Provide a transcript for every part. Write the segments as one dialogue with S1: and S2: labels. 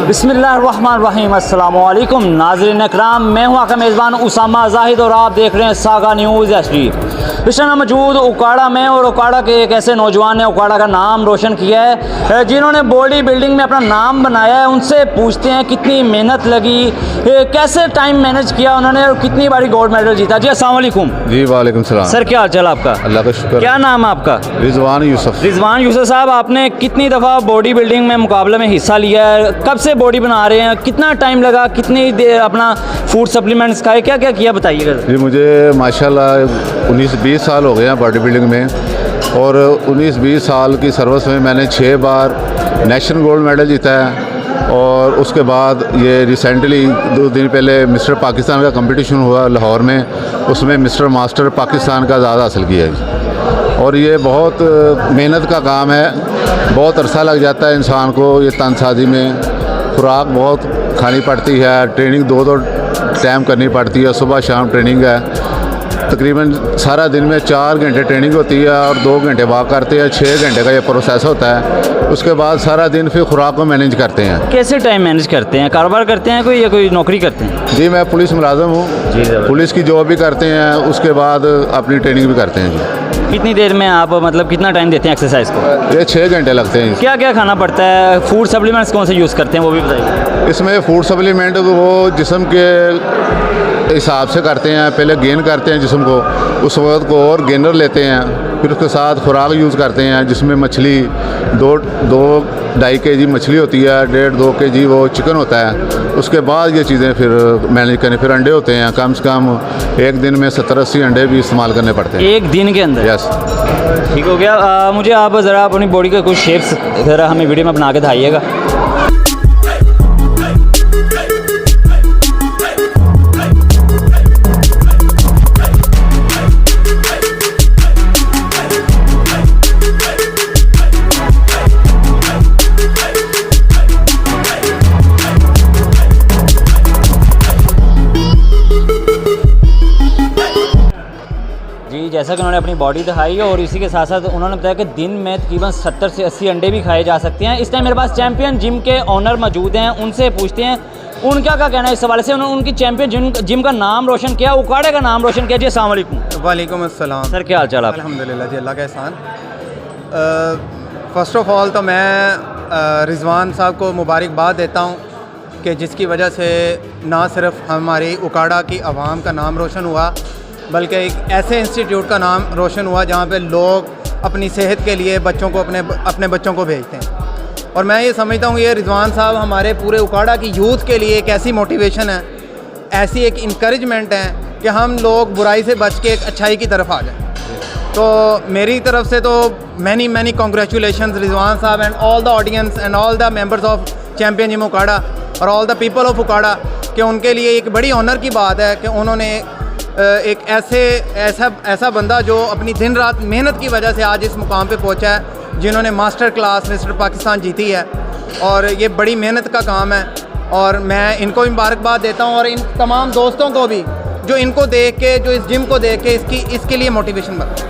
S1: बिस्मिल्लाहिर्रहमानिर्रहीम। अस्सलाम वालेकुम नाज़रीन इकराम, मैं हूं आपका मेज़बान उसामा जाहिद और आप देख रहे हैं सागा न्यूज़ HD। इस टाइम मौजूद उकाड़ा में, और उकाड़ा के एक ऐसे नौजवान ने उकाड़ा का नाम रोशन किया है जिन्होंने बॉडी बिल्डिंग में अपना नाम बनाया है। उनसे पूछते हैं कितनी मेहनत लगी, कैसे टाइम मैनेज किया उन्होंने और कितनी बारी गोल्ड मेडल जीता। जी अस्सलाम वालेकुम।
S2: जी वालेकुम सलाम।
S1: सर क्या हाल चाल आपका?
S2: अल्लाह का शुक्र।
S1: क्या नाम है आपका?
S2: रिजवान यूसुफ।
S1: रिजवान यूसुफ साहब, आपने कितनी दफ़ा बॉडी बिल्डिंग में मुकाबले में हिस्सा लिया है? कब से बॉडी बना रहे हैं? कितना टाइम लगा? कितनी देर अपना फूड सप्लीमेंट्स खाए? क्या क्या किया बताइएगा।
S2: जी मुझे माशाल्लाह 19-20 साल हो गए हैं बॉडी बिल्डिंग में, और 19-20 साल की सर्विस में मैंने 6 बार नेशनल गोल्ड मेडल जीता है। और उसके बाद ये रिसेंटली 2 दिन पहले मिस्टर पाकिस्तान का कंपटीशन हुआ लाहौर में, उसमें मिस्टर मास्टर पाकिस्तान का ज़्यादा हासिल किया है। और ये बहुत मेहनत का काम है, बहुत अरसा लग जाता है इंसान को ये तनसाजी में। खुराक बहुत खानी पड़ती है, ट्रेनिंग 2 टाइम करनी पड़ती है, सुबह शाम ट्रेनिंग है। तकरीबन सारा दिन में 4 घंटे ट्रेनिंग होती है और 2 घंटे वॉक करते हैं। 6 घंटे का ये प्रोसेस होता है। उसके बाद सारा दिन फिर खुराक को मैनेज करते हैं।
S1: कैसे टाइम मैनेज करते हैं? कारोबार करते हैं कोई या कोई नौकरी करते हैं?
S2: जी मैं पुलिस मुलाजिम हूँ, पुलिस की जॉब भी करते हैं, उसके बाद अपनी ट्रेनिंग भी करते हैं। जी
S1: कितनी देर में आप मतलब कितना टाइम देते हैं एक्सरसाइज को?
S2: ये 6 घंटे लगते हैं।
S1: क्या क्या खाना पड़ता है? फूड सप्लीमेंट्स कौन से यूज़ करते हैं वो भी बताइए।
S2: इसमें फूड सप्लीमेंट वो जिस्म के हिसाब से करते हैं। पहले गेन करते हैं जिस्म को, उस वक्त को और गेनर लेते हैं, फिर उसके साथ खुराक यूज़ करते हैं जिसमें मछली 2-2.5 kg मछली होती है, 1.5-2 kg वो चिकन होता है। उसके बाद ये चीज़ें फिर मैनेज करने। फिर अंडे होते हैं, कम से कम एक दिन में 70-80 अंडे भी इस्तेमाल करने पड़ते हैं
S1: एक दिन के अंदर।
S2: यस
S1: ठीक हो गया। मुझे आप ज़रा अपनी बॉडी के कुछ शेप्स ज़रा हमें वीडियो में बना के दिखाइएगा। जी जैसा कि उन्होंने अपनी बॉडी दिखाई, और इसी के साथ साथ उन्होंने बताया कि दिन में तकरीबन 70 से 80 अंडे भी खाए जा सकते हैं। इस टाइम मेरे पास चैम्पियन जिम के ऑनर मौजूद हैं, उनसे पूछते हैं उनका क्या कहना है इस हवाले से। उन्होंने उनकी चैम्पियन जिम का नाम रोशन किया, उकाड़े का नाम रोशन किया। जी अस्सलाम वालेकुम।
S3: वालेकुम अस्सलाम।
S1: सर क्या हाल चाल आप?
S3: अल्हम्दुलिल्लाह जी, अल्लाह का एहसान। फ़र्स्ट ऑफ़ ऑल तो मैं रिजवान साहब को मुबारकबाद देता हूँ कि जिसकी वजह से ना सिर्फ हमारी उकाड़ा की आवाम का नाम रोशन हुआ, बल्कि एक ऐसे इंस्टीट्यूट का नाम रोशन हुआ जहाँ पे लोग अपनी सेहत के लिए बच्चों को अपने बच्चों को भेजते हैं। और मैं ये समझता हूँ ये रिजवान साहब हमारे पूरे उकाड़ा की यूथ के लिए एक ऐसी मोटिवेशन है, ऐसी एक इंकरेजमेंट है कि हम लोग बुराई से बच के एक अच्छाई की तरफ आ जाएं। तो मेरी तरफ से तो many congratulations Rizwan sahab and all the audience and all the members of champion gym Okara और all the people of Okara, कि उनके लिए एक बड़ी ऑनर की बात है कि उन्होंने एक ऐसा बंदा जो अपनी दिन रात मेहनत की वजह से आज इस मुकाम पे पहुंचा है, जिन्होंने मास्टर क्लास मिस्टर पाकिस्तान जीती है। और ये बड़ी मेहनत का काम है, और मैं इनको मुबारकबाद देता हूं, और इन तमाम दोस्तों को भी जो इनको देख के, जो इस जिम को देख के इसके लिए मोटिवेशन बनता है।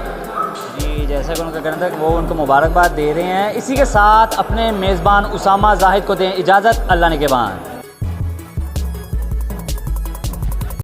S1: जी जैसा कि उनका कहना था कि वो उनको मुबारकबाद दे रहे हैं। इसी के साथ अपने मेज़बान उसामा जाहिद को दें इजाज़त। अल्लाह ने के बाद।